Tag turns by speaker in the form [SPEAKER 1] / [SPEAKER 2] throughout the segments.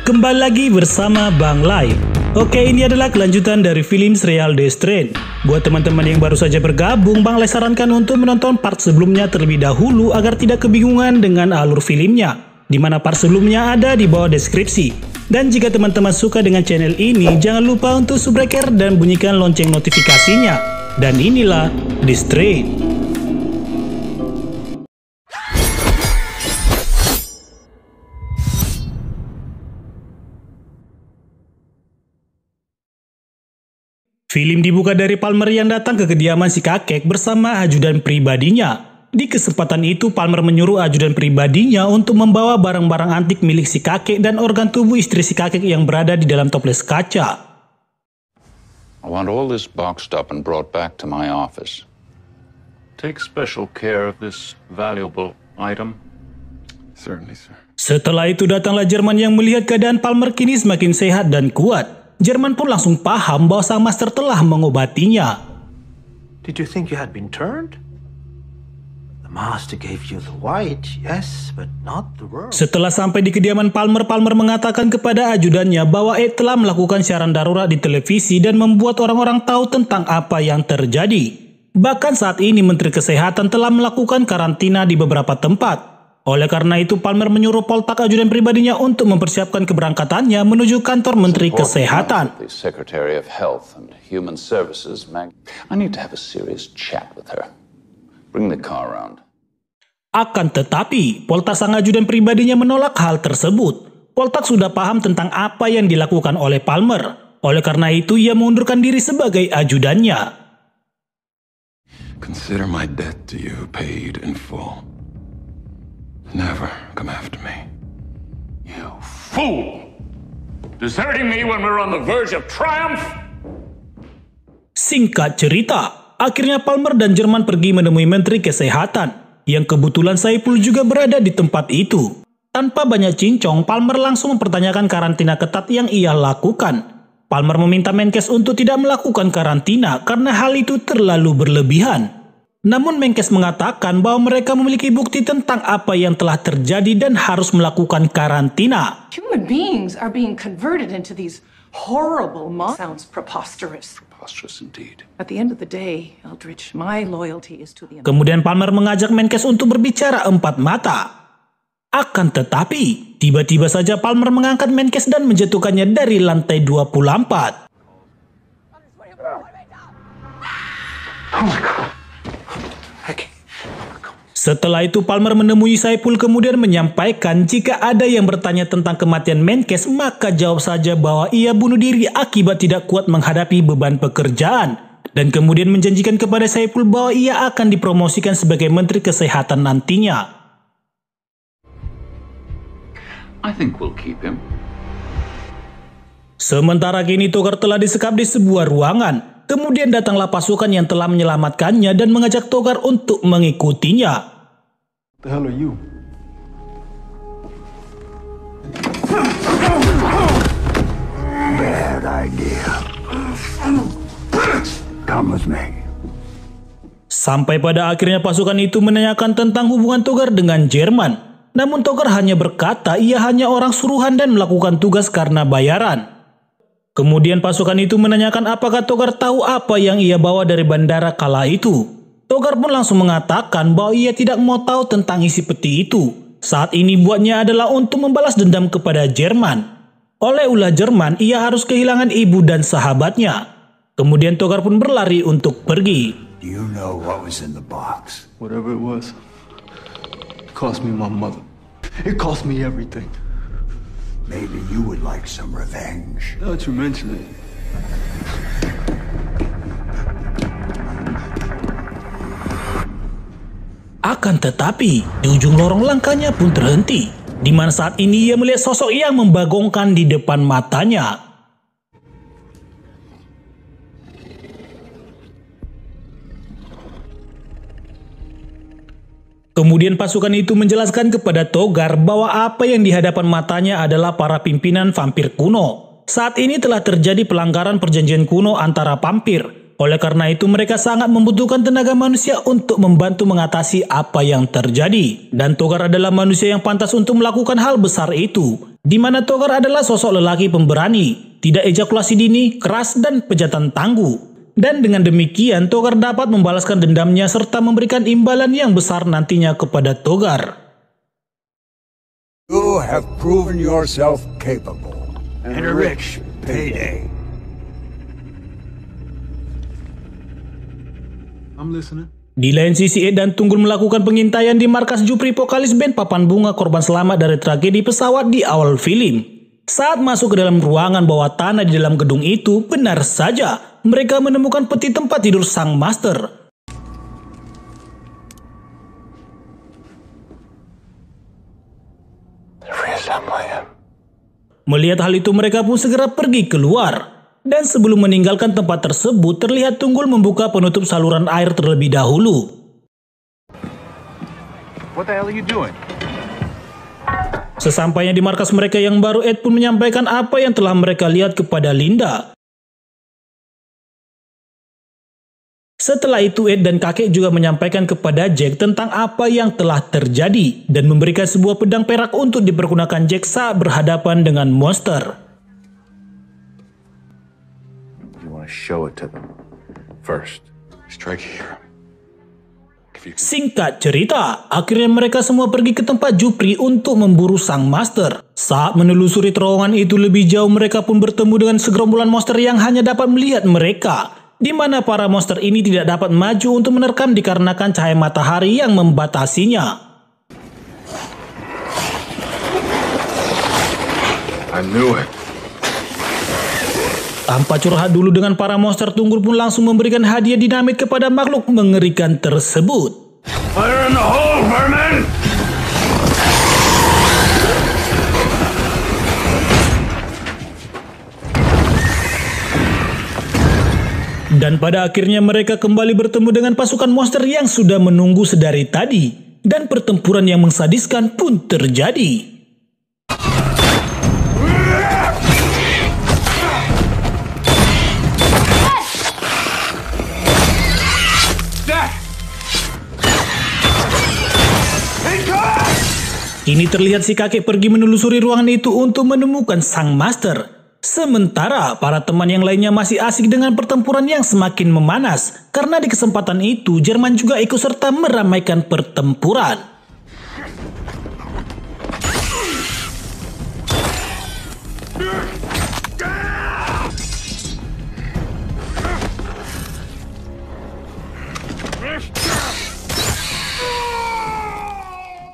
[SPEAKER 1] Kembali lagi bersama Bang Lai. Oke, ini adalah kelanjutan dari film serial The Strain. Buat teman-teman yang baru saja bergabung, Bang Lai sarankan untuk menonton part sebelumnya terlebih dahulu agar tidak kebingungan dengan alur filmnya, di mana part sebelumnya ada di bawah deskripsi. Dan jika teman-teman suka dengan channel ini, jangan lupa untuk subscribe dan bunyikan lonceng notifikasinya. Dan inilah The Strain. Film dibuka dari Palmer yang datang ke kediaman si kakek bersama ajudan pribadinya. Di kesempatan itu, Palmer menyuruh ajudan pribadinya untuk membawa barang-barang antik milik si kakek dan organ tubuh istri si kakek yang berada di dalam toples kaca.
[SPEAKER 2] I want all this boxed up and brought back to my office.
[SPEAKER 3] Take special care of this valuable item.
[SPEAKER 2] Certainly, sir.
[SPEAKER 1] Setelah itu datanglah Jerman yang melihat keadaan Palmer kini semakin sehat dan kuat. Jerman pun langsung paham bahwa sang master telah mengobatinya.
[SPEAKER 4] Did you think you had been turned? The master gave you the white, yes, but not the world.
[SPEAKER 1] Setelah sampai di kediaman Palmer, Palmer mengatakan kepada ajudannya bahwa Ed telah melakukan siaran darurat di televisi dan membuat orang-orang tahu tentang apa yang terjadi. Bahkan saat ini Menteri Kesehatan telah melakukan karantina di beberapa tempat. Oleh karena itu, Palmer menyuruh Poltak ajudan pribadinya untuk mempersiapkan keberangkatannya menuju kantor Menteri Kesehatan.
[SPEAKER 2] The Secretary of Health and Human Services, I need to have a serious chat with her. Bring the car around.
[SPEAKER 1] Akan tetapi, Poltak sang ajudan pribadinya menolak hal tersebut. Poltak sudah paham tentang apa yang dilakukan oleh Palmer. Oleh karena itu, ia mengundurkan diri sebagai ajudannya.
[SPEAKER 5] Consider my debt to you paid in full. Never come after me.
[SPEAKER 3] You fool! Deserting me when we're on the verge of triumph?
[SPEAKER 1] Singkat cerita, akhirnya Palmer dan Jerman pergi menemui Menteri Kesehatan, yang kebetulan Saipul juga berada di tempat itu. Tanpa banyak cincong, Palmer langsung mempertanyakan karantina ketat yang ia lakukan. Palmer meminta Menkes untuk tidak melakukan karantina karena hal itu terlalu berlebihan. Namun Menkes mengatakan bahwa mereka memiliki bukti tentang apa yang telah terjadi dan harus melakukan karantina.
[SPEAKER 6] Human beings are being converted into these horrible monsters. Sounds preposterous.
[SPEAKER 2] Preposterous indeed.
[SPEAKER 6] At the end of the day, Eldridge, my loyalty is to the...
[SPEAKER 1] Kemudian Palmer mengajak Menkes untuk berbicara empat mata. Akan tetapi, tiba-tiba saja Palmer mengangkat Menkes dan menjatuhkannya dari lantai 24.
[SPEAKER 4] Oh my God.
[SPEAKER 1] Setelah itu Palmer menemui Saipul kemudian menyampaikan jika ada yang bertanya tentang kematian Menkes, maka jawab saja bahwa ia bunuh diri akibat tidak kuat menghadapi beban pekerjaan. Dan kemudian menjanjikan kepada Saipul bahwa ia akan dipromosikan sebagai Menteri Kesehatan nantinya.
[SPEAKER 2] I think we'll keep him.
[SPEAKER 1] Sementara kini Togar telah disekap di sebuah ruangan. Kemudian datanglah pasukan yang telah menyelamatkannya dan mengajak Togar untuk mengikutinya.
[SPEAKER 5] The hell are you?
[SPEAKER 7] Bad idea. Come with me.
[SPEAKER 1] Sampai pada akhirnya pasukan itu menanyakan tentang hubungan Togar dengan Jerman. Namun Togar hanya berkata ia hanya orang suruhan dan melakukan tugas karena bayaran. Kemudian pasukan itu menanyakan apakah Togar tahu apa yang ia bawa dari bandara kala itu. Togar pun langsung mengatakan bahwa ia tidak mau tahu tentang isi peti itu. Saat ini buatnya adalah untuk membalas dendam kepada Jerman. Oleh ulah Jerman, ia harus kehilangan ibu dan sahabatnya. Kemudian Togar pun berlari untuk pergi.
[SPEAKER 7] Do you know what was in the box?
[SPEAKER 5] Whatever it was, it cost me my mother. It cost me everything.
[SPEAKER 7] Maybe you would like some revenge.
[SPEAKER 5] Now that you mention it.
[SPEAKER 1] Akan tetapi, di ujung lorong langkahnya pun terhenti, di mana saat ini ia melihat sosok yang membagongkan di depan matanya. Kemudian pasukan itu menjelaskan kepada Togar bahwa apa yang di hadapan matanya adalah para pimpinan vampir kuno. Saat ini telah terjadi pelanggaran perjanjian kuno antara vampir. Oleh karena itu mereka sangat membutuhkan tenaga manusia untuk membantu mengatasi apa yang terjadi. Dan Togar adalah manusia yang pantas untuk melakukan hal besar itu. di mana Togar adalah sosok lelaki pemberani, tidak ejakulasi dini, keras, dan pejantan tangguh. Dan dengan demikian, Togar dapat membalaskan dendamnya serta memberikan imbalan yang besar nantinya kepada Togar.
[SPEAKER 7] You have proven yourself capable and a rich payday.
[SPEAKER 4] I'm listening.
[SPEAKER 1] Di lain sisi, Ed dan Tunggul melakukan pengintaian di markas Jupri Pokalis Band papan bunga korban selamat dari tragedi pesawat di awal film. Saat masuk ke dalam ruangan bawah tanah di dalam gedung itu, benar saja mereka menemukan peti tempat tidur sang master. Melihat hal itu, mereka pun segera pergi keluar. Dan sebelum meninggalkan tempat tersebut, terlihat Tunggul membuka penutup saluran air terlebih dahulu.
[SPEAKER 8] What the hell are you doing?
[SPEAKER 1] Sesampainya di markas mereka yang baru, Ed pun menyampaikan apa yang telah mereka lihat kepada Linda. Setelah itu, Ed dan kakek juga menyampaikan kepada Jack tentang apa yang telah terjadi dan memberikan sebuah pedang perak untuk dipergunakan Jack saat berhadapan dengan monster.
[SPEAKER 8] Show it to them first.
[SPEAKER 5] Strike here.
[SPEAKER 1] Singkat cerita, akhirnya mereka semua pergi ke tempat Jupri untuk memburu sang master. Saat menelusuri terowongan itu lebih jauh, mereka pun bertemu dengan segerombolan monster yang hanya dapat melihat mereka, di mana para monster ini tidak dapat maju untuk menerkam dikarenakan cahaya matahari yang membatasinya.
[SPEAKER 5] I knew it.
[SPEAKER 1] Tanpa curhat dulu dengan para monster, Tunggul pun langsung memberikan hadiah dinamit kepada makhluk mengerikan tersebut.
[SPEAKER 3] Fire in the hole, vermin!
[SPEAKER 1] Dan pada akhirnya mereka kembali bertemu dengan pasukan monster yang sudah menunggu sedari tadi. Dan pertempuran yang mengsadiskan pun terjadi. Kini terlihat si kakek pergi menelusuri ruangan itu untuk menemukan sang master. Sementara para teman yang lainnya masih asik dengan pertempuran yang semakin memanas. Karena di kesempatan itu, Jerman juga ikut serta meramaikan pertempuran.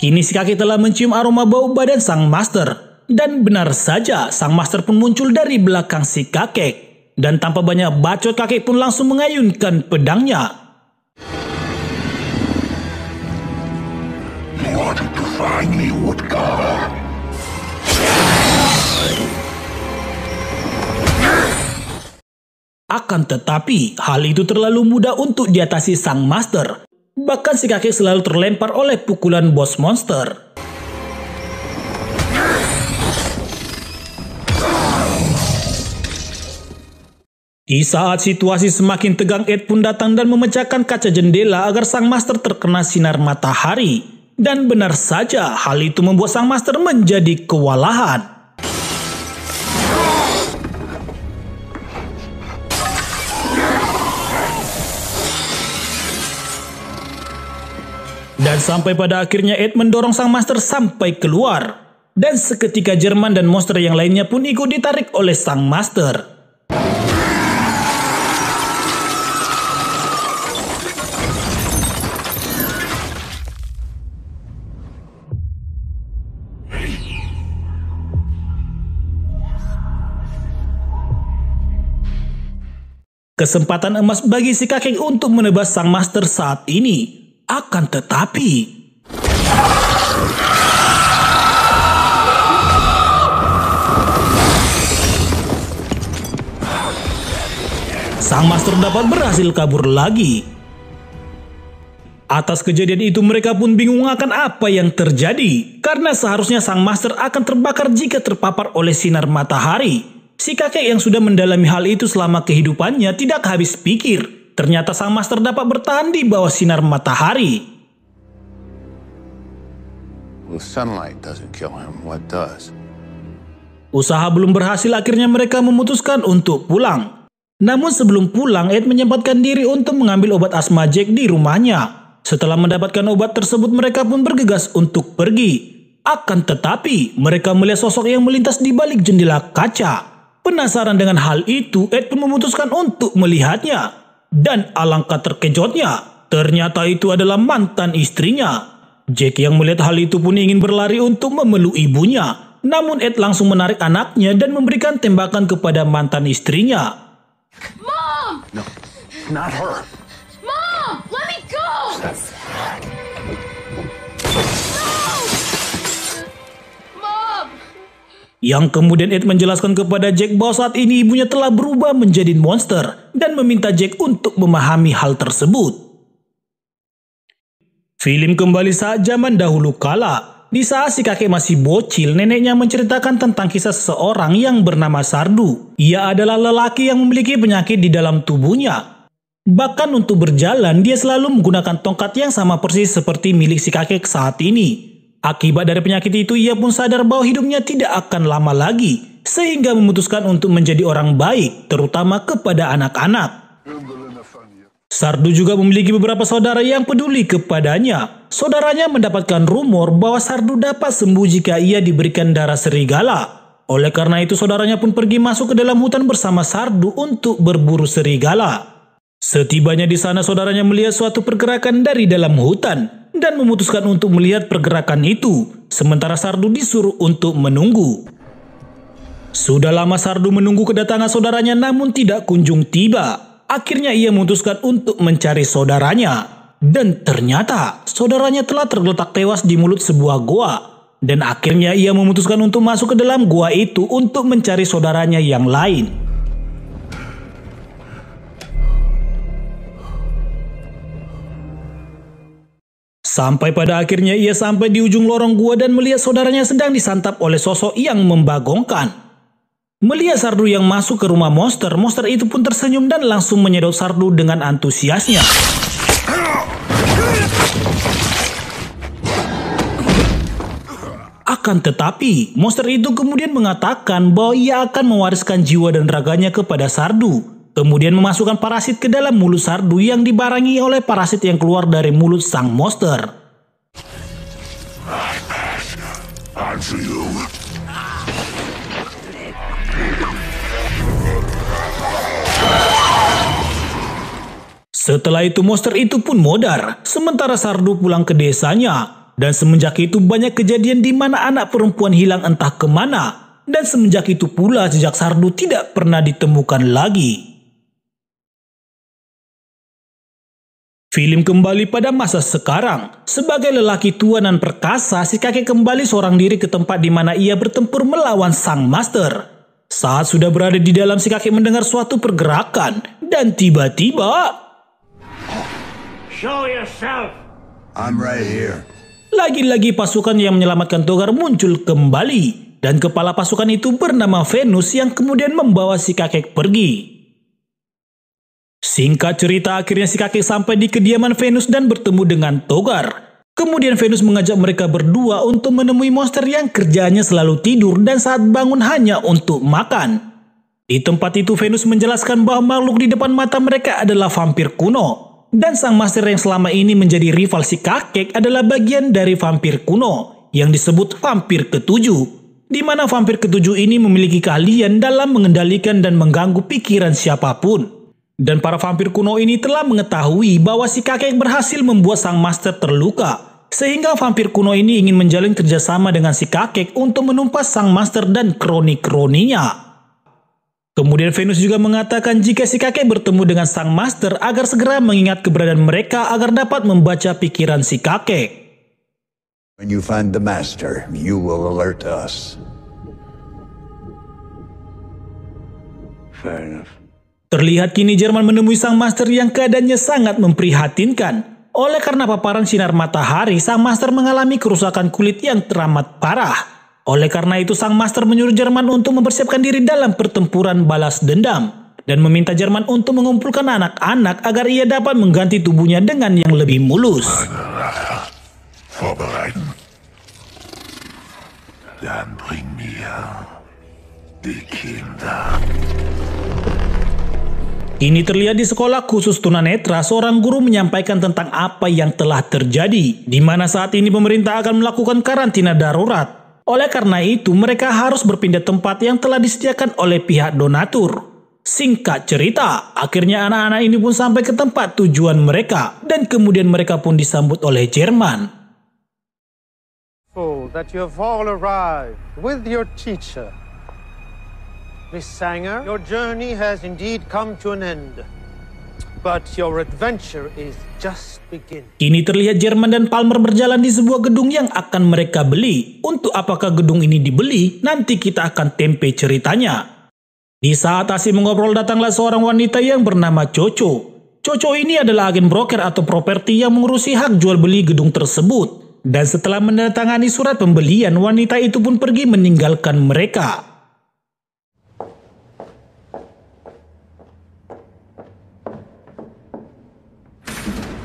[SPEAKER 1] Kini si kakek telah mencium aroma bau badan sang master. Dan benar saja, sang master pun muncul dari belakang si kakek. Dan tanpa banyak bacot, kakek pun langsung mengayunkan pedangnya.
[SPEAKER 7] You wanted to find me, Woodgar.
[SPEAKER 1] Akan tetapi, hal itu terlalu mudah untuk diatasi sang master. Bahkan si kakek selalu terlempar oleh pukulan bos monster. Di saat situasi semakin tegang, Ed pun datang dan memecahkan kaca jendela agar sang master terkena sinar matahari. Dan benar saja, hal itu membuat sang master menjadi kewalahan. Dan sampai pada akhirnya Ed mendorong sang master sampai keluar. Dan seketika Jerman dan monster yang lainnya pun ikut ditarik oleh sang master. Kesempatan emas bagi si kakek untuk menebas sang master saat ini. Akan tetapi, sang master dapat berhasil kabur lagi. Atas kejadian itu mereka pun bingung akan apa yang terjadi. Karena seharusnya sang master akan terbakar jika terpapar oleh sinar matahari. Si kakek yang sudah mendalami hal itu selama kehidupannya tidak habis pikir. Ternyata sang master dapat bertahan di bawah sinar matahari.
[SPEAKER 8] Well, sunlight doesn't kill him. What does?
[SPEAKER 1] Usaha belum berhasil, akhirnya mereka memutuskan untuk pulang. Namun sebelum pulang, Ed menyempatkan diri untuk mengambil obat asma Jack di rumahnya. Setelah mendapatkan obat tersebut, mereka pun bergegas untuk pergi. Akan tetapi, mereka melihat sosok yang melintas di balik jendela kaca. Penasaran dengan hal itu, Ed pun memutuskan untuk melihatnya. Dan alangkah terkejutnya, ternyata itu adalah mantan istrinya. Jack yang melihat hal itu pun ingin berlari untuk memeluk ibunya. Namun Ed langsung menarik anaknya dan memberikan tembakan kepada mantan istrinya.
[SPEAKER 3] Mom!
[SPEAKER 7] No, not her.
[SPEAKER 3] Mom! Let me go! No! Mom!
[SPEAKER 1] Yang kemudian Ed menjelaskan kepada Jack bahwa saat ini ibunya telah berubah menjadi monster dan meminta Jack untuk memahami hal tersebut. Film kembali saat zaman dahulu kala. Di saat si kakek masih bocil, neneknya menceritakan tentang kisah seseorang yang bernama Sardu. Ia adalah lelaki yang memiliki penyakit di dalam tubuhnya. Bahkan untuk berjalan, dia selalu menggunakan tongkat yang sama persis seperti milik si kakek saat ini. Akibat dari penyakit itu, ia pun sadar bahwa hidupnya tidak akan lama lagi, sehingga memutuskan untuk menjadi orang baik, terutama kepada anak-anak. Sardu juga memiliki beberapa saudara yang peduli kepadanya. Saudaranya mendapatkan rumor bahwa Sardu dapat sembuh jika ia diberikan darah serigala. Oleh karena itu, saudaranya pun pergi masuk ke dalam hutan bersama Sardu untuk berburu serigala. Setibanya di sana, saudaranya melihat suatu pergerakan dari dalam hutan dan memutuskan untuk melihat pergerakan itu, sementara Sardu disuruh untuk menunggu. Sudah lama Sardu menunggu kedatangan saudaranya namun tidak kunjung tiba. Akhirnya ia memutuskan untuk mencari saudaranya. Dan ternyata saudaranya telah tergeletak tewas di mulut sebuah goa. Dan akhirnya ia memutuskan untuk masuk ke dalam goa itu untuk mencari saudaranya yang lain. Sampai pada akhirnya ia sampai di ujung lorong gua dan melihat saudaranya sedang disantap oleh sosok yang membagongkan. Melihat Sardu yang masuk ke rumah monster, monster itu pun tersenyum dan langsung menyedot Sardu dengan antusiasnya. Akan tetapi, monster itu kemudian mengatakan bahwa ia akan mewariskan jiwa dan raganya kepada Sardu. Kemudian memasukkan parasit ke dalam mulut Sardu yang dibarengi oleh parasit yang keluar dari mulut sang monster. Setelah itu monster itu pun modar, sementara Sardu pulang ke desanya. Dan semenjak itu banyak kejadian di mana anak perempuan hilang entah kemana. Dan semenjak itu pula jejak Sardu tidak pernah ditemukan lagi. Film kembali pada masa sekarang. Sebagai lelaki tua dan perkasa, si kakek kembali seorang diri ke tempat di mana ia bertempur melawan sang master. Saat sudah berada di dalam, si kakek mendengar suatu pergerakan. Dan tiba-tiba...
[SPEAKER 3] Show yourself!
[SPEAKER 7] I'm right here.
[SPEAKER 1] Lagi-lagi pasukan yang menyelamatkan Togar muncul kembali. Dan kepala pasukan itu bernama Venus yang kemudian membawa si kakek pergi. Singkat cerita, akhirnya si kakek sampai di kediaman Venus dan bertemu dengan Togar. Kemudian Venus mengajak mereka berdua untuk menemui monster yang kerjaannya selalu tidur dan saat bangun hanya untuk makan. Di tempat itu Venus menjelaskan bahwa makhluk di depan mata mereka adalah vampir kuno. Dan sang master yang selama ini menjadi rival si kakek adalah bagian dari vampir kuno yang disebut vampir ketujuh. Di mana vampir ketujuh ini memiliki keahlian dalam mengendalikan dan mengganggu pikiran siapapun. Dan para vampir kuno ini telah mengetahui bahwa si kakek berhasil membuat sang master terluka. Sehingga vampir kuno ini ingin menjalin kerjasama dengan si kakek untuk menumpas sang master dan kroni-kroninya. Kemudian Venus juga mengatakan jika si kakek bertemu dengan sang master agar segera mengingat keberadaan mereka agar dapat membaca pikiran si kakek.
[SPEAKER 7] When you find the master, you will alert us.
[SPEAKER 8] Fair enough.
[SPEAKER 1] Terlihat kini Jerman menemui sang master yang keadaannya sangat memprihatinkan. Oleh karena paparan sinar matahari, sang master mengalami kerusakan kulit yang teramat parah. Oleh karena itu, sang master menyuruh Jerman untuk mempersiapkan diri dalam pertempuran balas dendam. Dan meminta Jerman untuk mengumpulkan anak-anak agar ia dapat mengganti tubuhnya dengan yang lebih mulus.
[SPEAKER 5] Vorbereiten. Dann bring mir
[SPEAKER 1] Ini terlihat di sekolah khusus tunanetra, seorang guru menyampaikan tentang apa yang telah terjadi, di mana saat ini pemerintah akan melakukan karantina darurat. Oleh karena itu, mereka harus berpindah tempat yang telah disediakan oleh pihak donatur. Singkat cerita, akhirnya anak-anak ini pun sampai ke tempat tujuan mereka, dan kemudian mereka pun disambut oleh Jerman.
[SPEAKER 9] That you have all arrived with your teacher. Miss Sanger, your journey has indeed come to an end, but your adventure is just beginning.
[SPEAKER 1] Kini terlihat Jerman dan Palmer berjalan di sebuah gedung yang akan mereka beli. Untuk apakah gedung ini dibeli, nanti kita akan tempe ceritanya. Di saat asik mengobrol, datanglah seorang wanita yang bernama Coco. Coco ini adalah agen broker atau properti yang mengurusi hak jual beli gedung tersebut. Dan setelah menandatangani surat pembelian, wanita itu pun pergi meninggalkan mereka.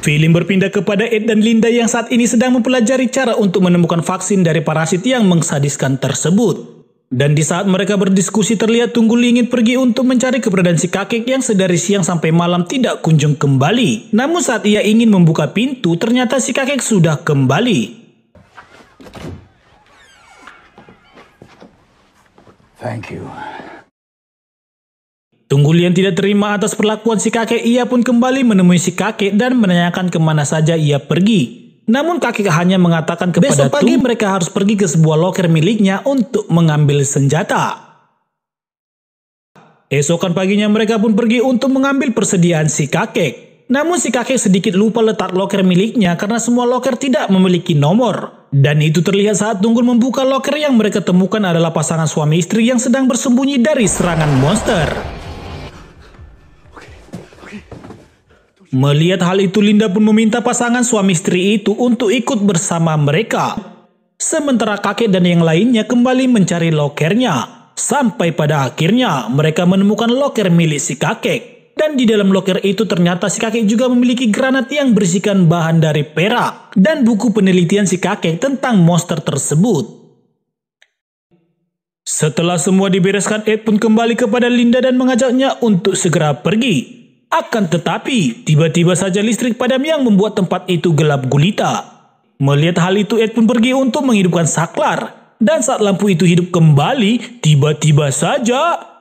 [SPEAKER 1] Film berpindah kepada Ed dan Linda yang saat ini sedang mempelajari cara untuk menemukan vaksin dari parasit yang mengsadiskan tersebut. Dan di saat mereka berdiskusi, terlihat Tunggul ingin pergi untuk mencari keberadaan si kakek yang sedari siang sampai malam tidak kunjung kembali. Namun saat ia ingin membuka pintu, ternyata si kakek sudah kembali.
[SPEAKER 7] Thank you.
[SPEAKER 1] Tunggul yang tidak terima atas perlakuan si kakek, ia pun kembali menemui si kakek dan menanyakan kemana saja ia pergi. Namun kakek hanya mengatakan kepada besok pagi mereka harus pergi ke sebuah loker miliknya untuk mengambil senjata. Esokan paginya mereka pun pergi untuk mengambil persediaan si kakek. Namun si kakek sedikit lupa letak loker miliknya karena semua loker tidak memiliki nomor. Dan itu terlihat saat Tunggul membuka loker yang mereka temukan adalah pasangan suami istri yang sedang bersembunyi dari serangan monster. Melihat hal itu, Linda pun meminta pasangan suami istri itu untuk ikut bersama mereka. Sementara kakek dan yang lainnya kembali mencari lokernya. Sampai pada akhirnya mereka menemukan loker milik si kakek. Dan di dalam loker itu ternyata si kakek juga memiliki granat yang berisikan bahan dari perak. Dan buku penelitian si kakek tentang monster tersebut. Setelah semua dibereskan, Ed pun kembali kepada Linda dan mengajaknya untuk segera pergi. Akan tetapi, tiba-tiba saja listrik padam yang membuat tempat itu gelap gulita. Melihat hal itu, Ed pun pergi untuk menghidupkan saklar. Dan saat lampu itu hidup kembali, tiba-tiba saja...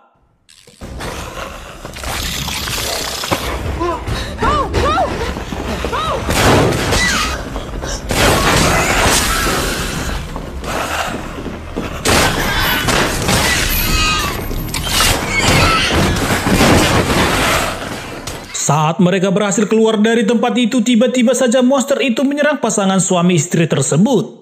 [SPEAKER 1] Saat mereka berhasil keluar dari tempat itu, tiba-tiba saja monster itu menyerang pasangan suami istri tersebut.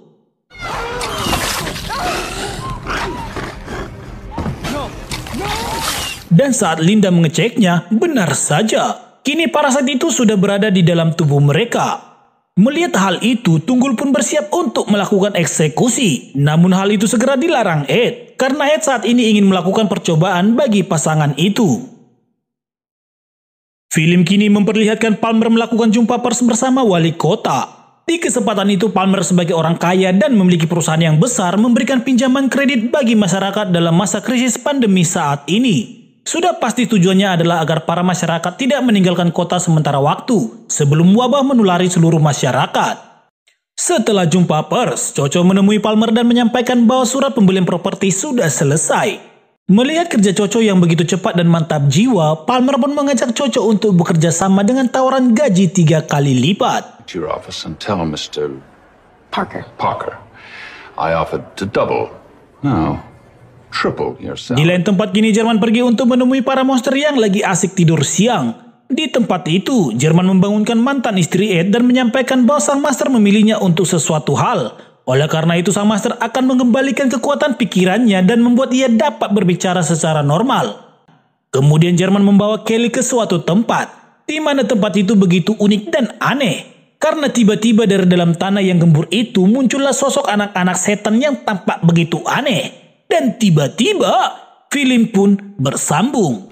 [SPEAKER 1] Dan saat Linda mengeceknya, benar saja. Kini parasit itu sudah berada di dalam tubuh mereka. Melihat hal itu, Tunggul pun bersiap untuk melakukan eksekusi. Namun hal itu segera dilarang Ed, karena Ed saat ini ingin melakukan percobaan bagi pasangan itu. Film kini memperlihatkan Palmer melakukan jumpa pers bersama wali kota. Di kesempatan itu, Palmer sebagai orang kaya dan memiliki perusahaan yang besar memberikan pinjaman kredit bagi masyarakat dalam masa krisis pandemi saat ini. Sudah pasti tujuannya adalah agar para masyarakat tidak meninggalkan kota sementara waktu sebelum wabah menulari seluruh masyarakat. Setelah jumpa pers, Coco menemui Palmer dan menyampaikan bahwa surat pembelian properti sudah selesai. Melihat kerja Coco yang begitu cepat dan mantap jiwa, Palmer pun mengajak Coco untuk bekerja sama dengan tawaran gaji 3 kali lipat.
[SPEAKER 2] To your office and tell Mr.
[SPEAKER 6] Parker.
[SPEAKER 2] I offered to double. No, triple your
[SPEAKER 1] Di
[SPEAKER 2] salary.
[SPEAKER 1] lain tempat kini Jerman pergi untuk menemui para monster yang lagi asik tidur siang. Di tempat itu, Jerman membangunkan mantan istri Ed dan menyampaikan bahwa sang master memilihnya untuk sesuatu hal. Oleh karena itu, sang master akan mengembalikan kekuatan pikirannya dan membuat ia dapat berbicara secara normal. Kemudian Jerman membawa Kelly ke suatu tempat, di mana tempat itu begitu unik dan aneh. Karena tiba-tiba dari dalam tanah yang gembur itu muncullah sosok anak-anak setan yang tampak begitu aneh. Dan tiba-tiba, film pun bersambung.